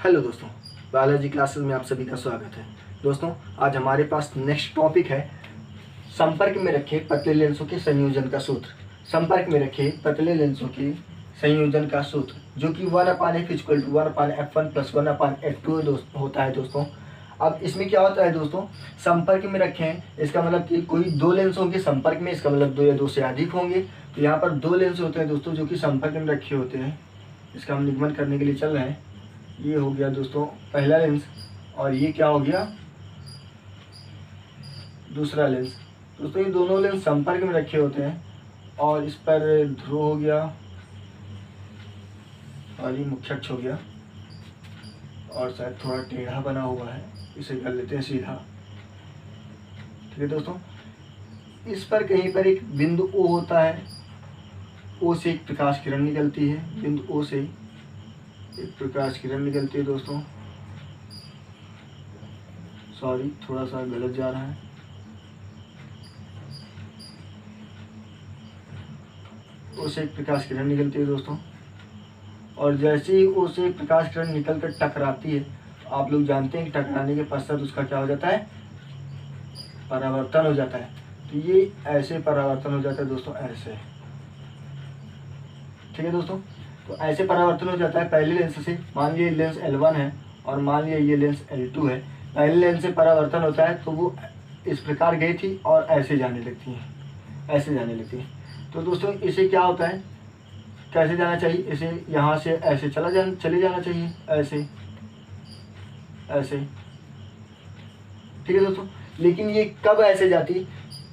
Hello दोस्तों, biology classes में आप सभी का स्वागत है। दोस्तों, आज हमारे पास नेक्स्ट टॉपिक है संपर्क में रखे पतले लेंसों के संयोजन का सूत्र। संपर्क में रखे पतले लेंसों के संयोजन का सूत्र जो कि 1/f = 1/f1 + 1/f2 होता है। दोस्तों, अब इसमें क्या होता है दोस्तों, संपर्क में रखे हैं, इसका मतलब कि कोई दो लेंस होंगे संपर्क में, इसका मतलब दो या दो से अधिक होंगे। तो यहाँ पर दो लेंस होते हैं दोस्तों जो कि संपर्क में रखे होते हैं। इसका हम निगमन करने के लिए चल रहे हैं। ये हो गया दोस्तों पहला लेंस और ये क्या हो गया दूसरा लेंस। दोस्तों, ये दोनों लेंस संपर्क में रखे होते हैं और इस पर ध्रुव हो गया और ये मुख्य अक्ष हो गया और शायद थोड़ा टेढ़ा बना हुआ है, इसे कर लेते हैं सीधा। ठीक है दोस्तों, इस पर कहीं पर एक बिंदु O होता है। O से एक प्रकाश किरण निकलती है, बिंदु O से एक प्रकाश किरण निकलती है। दोस्तों सॉरी, थोड़ा सा गलत जा रहा है। O से एक प्रकाश किरण निकलती है दोस्तों, और जैसे ही O से प्रकाश किरण निकल कर टकराती है, तो आप लोग जानते हैं कि टकराने के पश्चात उसका क्या हो जाता है, परावर्तन हो जाता है। तो ये ऐसे परावर्तन हो जाता है दोस्तों, ऐसे। ठीक है दोस्तों, तो ऐसे परावर्तन हो जाता है पहले लेंस से। मान लीजिए लेंस L1 है और मान लीजिए ये लेंस L2 है। पहले लेंस से परावर्तन होता है तो वो इस प्रकार गई थी और ऐसे जाने लगती है, ऐसे जाने लगती है। तो दोस्तों, इसे क्या होता है, कैसे जाना चाहिए, इसे यहाँ से ऐसे चले जाना चाहिए, ऐसे ऐसे। ठीक है दोस्तों, लेकिन ये कब ऐसे जाती,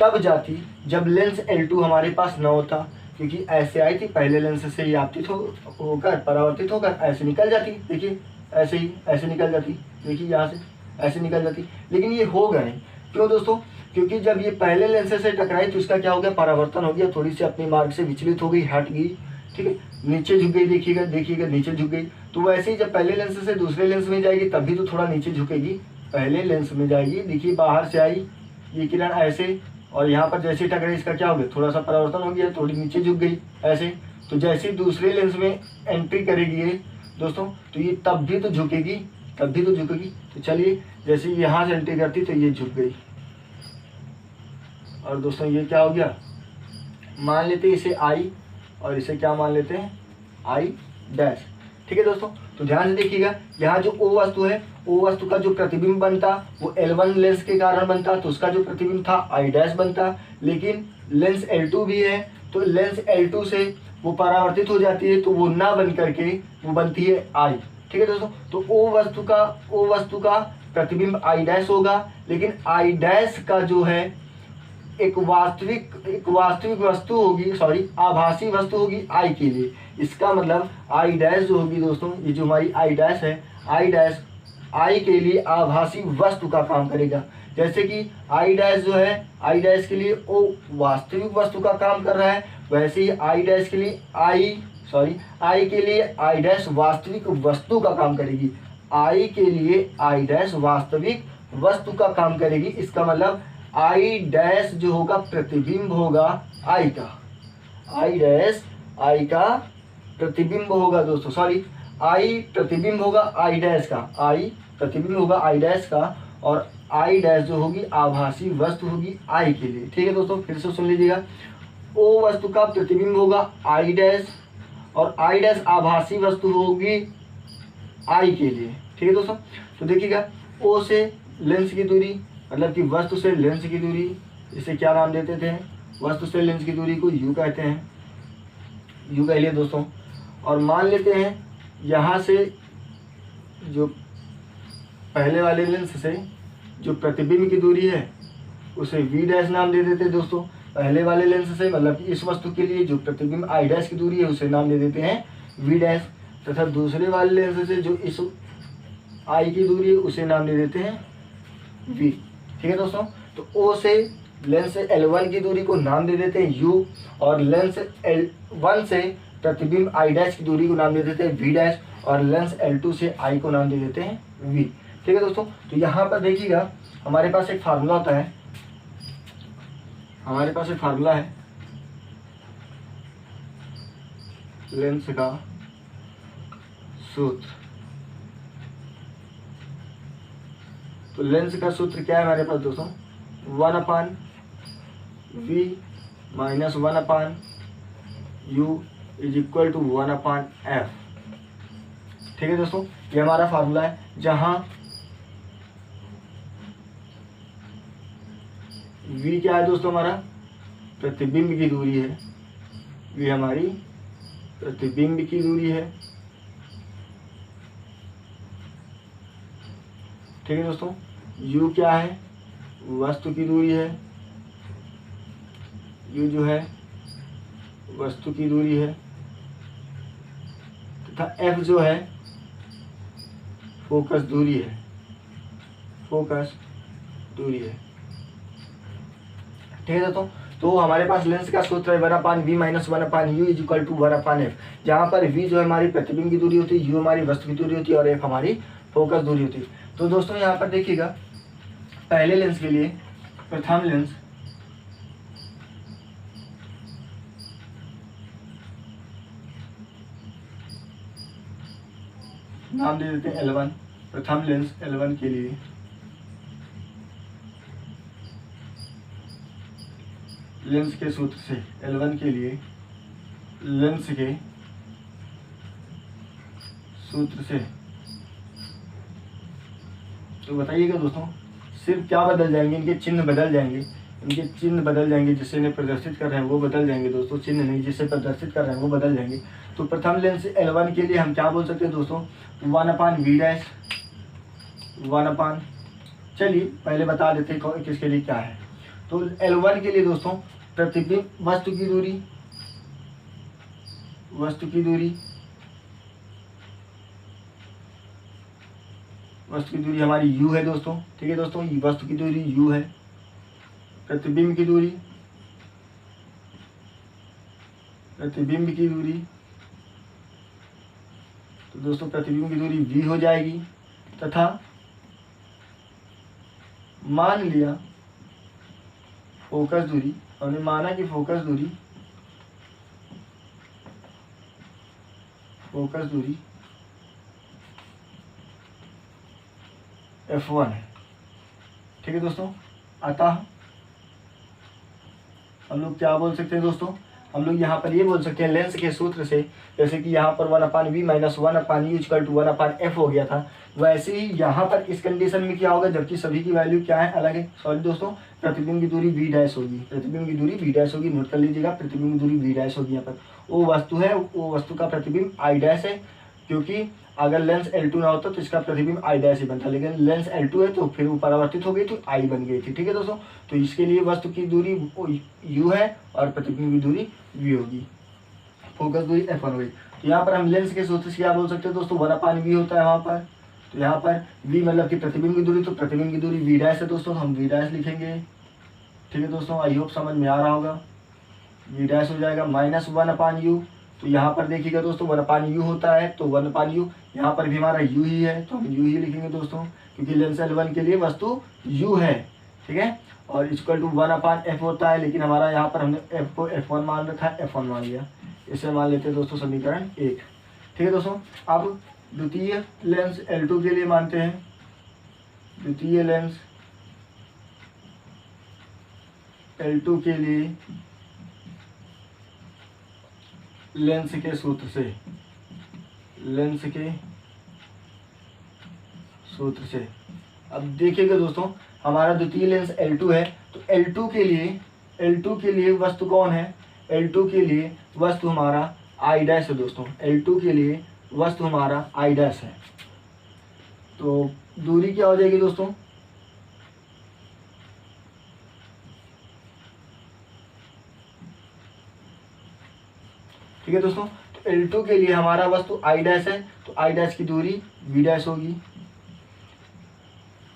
तब जाती जब लेंस L2 हमारे पास न होता, क्योंकि ऐसे आई थी पहले लेंस से ये आपतित होकर परावर्तित होकर ऐसे निकल जाती। देखिए ऐसे ही ऐसे निकल जाती, देखिए यहाँ से ऐसे निकल जाती। लेकिन ये होगा नहीं, क्यों दोस्तों, क्योंकि जब ये पहले लेंस से टकराई तो इसका क्या हो गया, परावर्तन हो गया, थोड़ी सी अपने मार्ग से विचलित हो गई, हट गई। ठीक है, नीचे झुक गई, देखिएगा नीचे झुक गई। तो वैसे ही जब पहले लेंस से दूसरे लेंस में जाएगी तब भी तो थोड़ा नीचे झुकेगी। पहले लेंस में जाएगी, देखिए बाहर से आई ये किरण ऐसे, और यहाँ पर जैसे टकराई इसका क्या हो गया, थोड़ा सा परावर्तन हो गया, थोड़ी नीचे झुक गई ऐसे। तो जैसे दूसरे लेंस में एंट्री करेगी ये दोस्तों, तो ये तब भी तो झुकेगी। तो चलिए, जैसे यहाँ से एंट्री करती तो ये झुक गई, और दोस्तों ये क्या हो गया, मान लेते हैं इसे आई और इसे क्या मान लेते हैं, I'। ठीक है दोस्तों, तो ध्यान से देखिएगा, यहाँ जो O वस्तु है, O वस्तु का जो प्रतिबिंब बनता वो L1 लेंस के कारण बनता, तो उसका जो प्रतिबिंब था I' बनता। लेकिन लेंस L2 भी है, तो लेंस L2 से वो परावर्तित हो जाती है, तो वो ना बन करके वो बनती है I। ठीक है दोस्तों, तो O वस्तु का प्रतिबिंब I' होगा, लेकिन I' का जो है एक वास्तविक वस्तु होगी, सॉरी आभासी वस्तु होगी I के लिए। इसका मतलब I' जो होगी दोस्तों, ये जो हमारी I' है, I' के लिए आभासी वस्तु का काम करेगा। जैसे कि I' जो है, I' के लिए O वास्तविक वस्तु का काम कर रहा है, वैसे ही I' के लिए I के लिए I' वास्तविक वस्तु का काम करेगी। I के लिए I' वास्तविक वस्तु का काम करेगी। इसका मतलब I' जो होगा प्रतिबिंब होगा I का, I का प्रतिबिंब होगा दोस्तों, सॉरी I प्रतिबिंब होगा I' का, I प्रतिबिंब होगा I' का, और I' जो होगी आभासी वस्तु होगी I के लिए। ठीक है दोस्तों, फिर से सुन लीजिएगा, O वस्तु का प्रतिबिंब होगा I' और I' आभासी वस्तु होगी I के लिए। ठीक है दोस्तों, तो देखिएगा, O से लेंस की दूरी, मतलब कि वस्तु से लेंस की दूरी, इसे क्या नाम देते थे, वस्तु से लेंस की दूरी को U कहते हैं, U कह लिए दोस्तों। और मान लेते हैं यहाँ से जो पहले वाले लेंस से जो प्रतिबिंब की दूरी है उसे V' नाम दे देते हैं दोस्तों। पहले वाले लेंस से मतलब कि इस वस्तु के लिए जो प्रतिबिंब I' की दूरी है उसे नाम दे देते हैं V', तथा दूसरे वाले लेंस से जो इस I की दूरी है उसे नाम दे देते हैं V। ठीक है दोस्तों, तो O से लेंस L1 की दूरी को नाम दे देते हैं U, और लेंस L1 से प्रतिबिंब I' की दूरी को नाम दे देते हैं V', और लेंस L2 से I को नाम दे देते हैं V। ठीक है दोस्तों, तो यहाँ पर देखिएगा, हमारे पास एक फार्मूला होता है, लेंस का सूत्र। तो लेंस का सूत्र क्या है हमारे पास दोस्तों, 1/v minus 1/u is equal to 1/f। ठीक है दोस्तों, ये हमारा फार्मूला है, जहां v क्या है दोस्तों, हमारा प्रतिबिंब की दूरी है, v हमारी प्रतिबिंब की दूरी है। ठीक है दोस्तों, u क्या है, वस्तु की दूरी है, u जो है वस्तु की दूरी है, तथा f जो है फोकस दूरी है, फोकस दूरी है। ठीक है दोस्तों, तो हमारे पास लेंस का सूत्र है 1/v minus 1/u is equal to 1/f, जहाँ पर v जो है हमारी प्रतिबिंब की दूरी होती है, u हमारी वस्तु की दूरी होती है और f हमारी फोकस दूरी होती है। तो दोस्तों यहाँ पर देखिएगा, पहले लेंस के लिए प्रथम लेंस नाम दे देते हैं L1, प्रथम लेंस L1 के लिए लेंस के सूत्र से, L1 के लिए लेंस के सूत्र से, तो बताइएगा दोस्तों, सिर्फ क्या बदल जाएंगे, इनके चिन्ह बदल जाएंगे, इनके चिन्ह बदल जाएंगे, जिससे इन्हें प्रदर्शित कर रहे हैं वो बदल जाएंगे दोस्तों, चिन्ह नहीं जिससे प्रदर्शित कर रहे हैं वो बदल जाएंगे। तो प्रथम लेंस L1 के लिए हम क्या बोल सकते हैं दोस्तों, 1/v डैश 1/, चलिए पहले बता देते हैं किसके लिए क्या है। तो L1 के लिए दोस्तों प्रतिबिंब वस्तु की दूरी, वस्तु की दूरी, वस्तु की दूरी हमारी u है दोस्तों। ठीक है दोस्तों, वस्तु की दूरी u है, प्रतिबिंब की दूरी, प्रतिबिंब की दूरी, तो दोस्तों प्रतिबिंब की दूरी v हो जाएगी, तथा मान लिया फोकस दूरी, हमने माना कि फोकस दूरी, फोकस दूरी f1 है। ठीक है दोस्तों, अतः हम लोग क्या बोल सकते हैं दोस्तों, हम लोग यहाँ पर ये बोल सकते हैं लेंस के सूत्र से, जैसे कि यहाँ पर 1/v minus 1/u equal to 1/f हो गया था, वैसे ही यहाँ पर इस कंडीशन में क्या होगा, जबकि सभी की वैल्यू क्या है, अलग है। सॉरी दोस्तों, प्रतिबिंब की दूरी v डैश होगी, प्रतिबिंब की दूरी v डैश होगी, नोट कर लीजिएगा, प्रतिबिंब की दूरी v डैश होगी। यहाँ पर वो वस्तु है, वो वस्तु का प्रतिबिंब i डैश है, क्योंकि अगर लेंस L2 ना होता तो इसका प्रतिबिंब i डैश ही बनता, लेकिन लेंस L2 है तो फिर वो परावर्तित हो गई तो i बन गई थी। ठीक है दोस्तों, तो इसके लिए वस्तु की दूरी u है और प्रतिबिंब की दूरी v होगी, फोकस दूरी f1 होगी। तो यहाँ पर हम लेंस के सूत्र से क्या बोल सकते हैं दोस्तों, 1/v होता है वहाँ पर, तो यहाँ पर v मतलब कि प्रतिबिंब की दूरी, तो प्रतिबिंब की दूरी v डैश है दोस्तों, तो हम v डैश लिखेंगे। ठीक है दोस्तों, आई होप समझ में आ रहा होगा, v डैश हो जाएगा माइनस 1/u, तो यहाँ पर देखिएगा दोस्तों 1/u होता है, तो 1/u यहाँ पर भी हमारा u ही है, तो हम u ही लिखेंगे दोस्तों, क्योंकि लेंस L1 के लिए वस्तु u है। ठीक है, और इक्वल टू 1/f होता है, लेकिन हमारा यहाँ पर हमने f को f1 मान रखा है, f1 मान लिया, इसे मान लेते हैं दोस्तों समीकरण 1। ठीक है दोस्तों, अब द्वितीय लेंस L2 के लिए मानते हैं, द्वितीय लेंस L2 के लिए लेंस के सूत्र से, लेंस के सूत्र से, अब देखिएगा दोस्तों, हमारा द्वितीय लेंस L2 है, तो L2 के लिए वस्तु कौन है, L2 के लिए वस्तु हमारा I डैश है दोस्तों, L2 के लिए वस्तु हमारा I डैश है। तो दूरी क्या हो जाएगी दोस्तों, ठीक है दोस्तों, तो L2 के लिए हमारा वस्तु I डैश है, तो I डैश की दूरी V डैश होगी।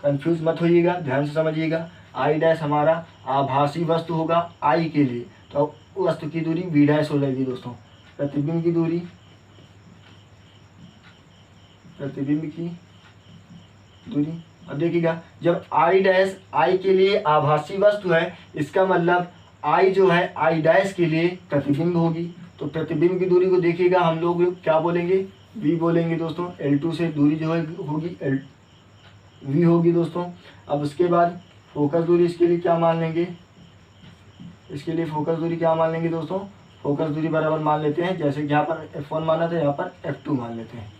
कंफ्यूज मत होइएगा, ध्यान से समझिएगा, I डैश हमारा आभासी वस्तु होगा I के लिए, तो वस्तु की दूरी V डैश हो जाएगी दोस्तों। प्रतिबिंब की दूरी, प्रतिबिंब की दूरी, अब देखिएगा जब I डैश I के लिए आभासी वस्तु है, इसका मतलब I जो है I डैश के लिए प्रतिबिंब होगी, तो प्रतिबिंब की दूरी को देखिएगा हम लोग क्या बोलेंगे, V बोलेंगे दोस्तों। L2 से दूरी जो है होगी v होगी दोस्तों। अब उसके बाद फोकस दूरी इसके लिए क्या मान लेंगे, इसके लिए फोकस दूरी क्या मान लेंगे दोस्तों, फोकस दूरी बराबर मान लेते हैं, जैसे कि यहाँ पर f1 माना था यहाँ पर f2 मान लेते हैं।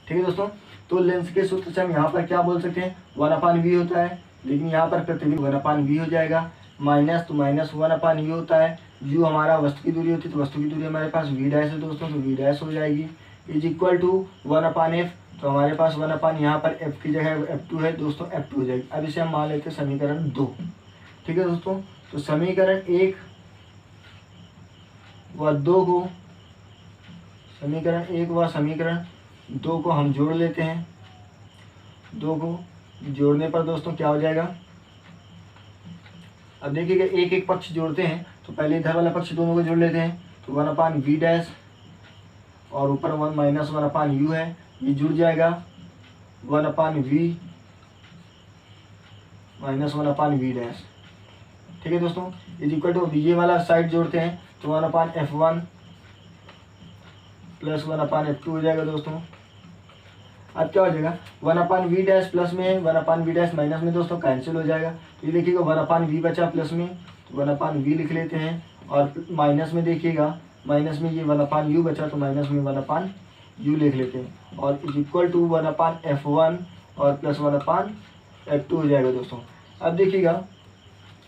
ठीक है दोस्तों, तो लेंस के सूत्र से हम यहाँ पर क्या बोल सकते हैं, 1/v होता है, लेकिन यहाँ पर प्रतिबिंब 1/v हो जाएगा, माइनस तो माइनस 1/u होता है। u हमारा वस्तु की दूरी होती है, तो वस्तु की दूरी हमारे पास v डैश है दोस्तों, तो v डैश हो जाएगी, इज इक्वल टू 1/f, तो हमारे पास 1/, यहाँ पर f की जगह f2 है दोस्तों, f2 हो जाएगी। अब इसे हम मान लेते हैं समीकरण 2। ठीक है दोस्तों, तो समीकरण 1 व 2 को, समीकरण 1 व समीकरण 2 को हम जोड़ लेते हैं। 2 को जोड़ने पर दोस्तों क्या हो जाएगा, अब देखिएगा एक एक पक्ष जोड़ते हैं, तो पहले इधर वाला पक्ष दोनों को जोड़ लेते हैं, तो 1/v डैश और ऊपर 1 माइनस 1/u है, ये जुड़ जाएगा 1/v माइनस 1/v डैश। ठीक है दोस्तों, इज इक्वल टू ये वाला साइड जोड़ते हैं, तो 1/f1 प्लस 1/f2 हो जाएगा दोस्तों। अब क्या हो जाएगा, 1/v डैश प्लस में 1/v डैश माइनस में दोस्तों कैंसिल हो जाएगा, तो ये देखिएगा 1/v बचा प्लस में, तो 1/v लिख लेते हैं, और माइनस में देखिएगा, माइनस में ये 1/u बचा, तो माइनस में 1/u लिख लेते हैं, और इज इक्वल टू 1/f1 और प्लस 1/f2 हो जाएगा दोस्तों। अब देखिएगा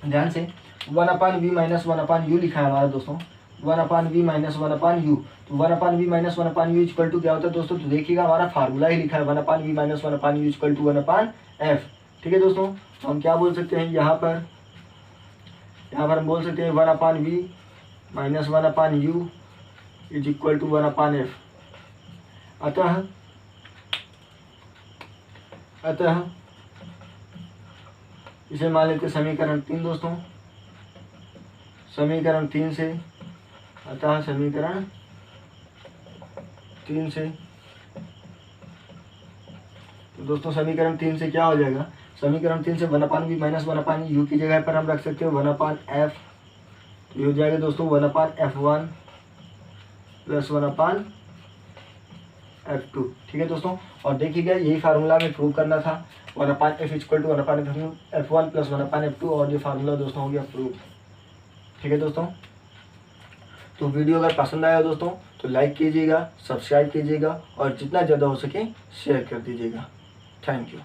ध्यान से, 1/v माइनस 1/u लिखा है हमारा दोस्तों, 1/v माइनस 1/u, तो 1/v minus 1/u equal to क्या होता है दोस्तों, तो देखिएगा हमारा फार्मूला ही लिखा है 1/v minus 1/u equal to 1/f। ठीक है दोस्तों, तो हम क्या बोल सकते हैं यहाँ पर हम बोल सकते हैं 1/v minus 1/u is equal to 1/f। अतः इसे मान लेते समीकरण 3 दोस्तों, समीकरण 3 से, अतः समीकरण 3 से, तो दोस्तों समीकरण 3 से क्या हो जाएगा, समीकरण 3 से 1/v माइनस 1/u की जगह पर हम रख सकते हैं 1/f, तो ये हो जाएगा दोस्तों 1/f1 प्लस 1/f2। ठीक है दोस्तों, और देखिएगा यही फार्मूला में प्रूव करना था, 1/f equal to 1/f1 plus 1/f2, और ये फार्मूला दोस्तों हो गया प्रूव। ठीक है दोस्तों, तो वीडियो अगर पसंद आया दोस्तों तो लाइक कीजिएगा, सब्सक्राइब कीजिएगा, और जितना ज़्यादा हो सके शेयर कर दीजिएगा। Thank you.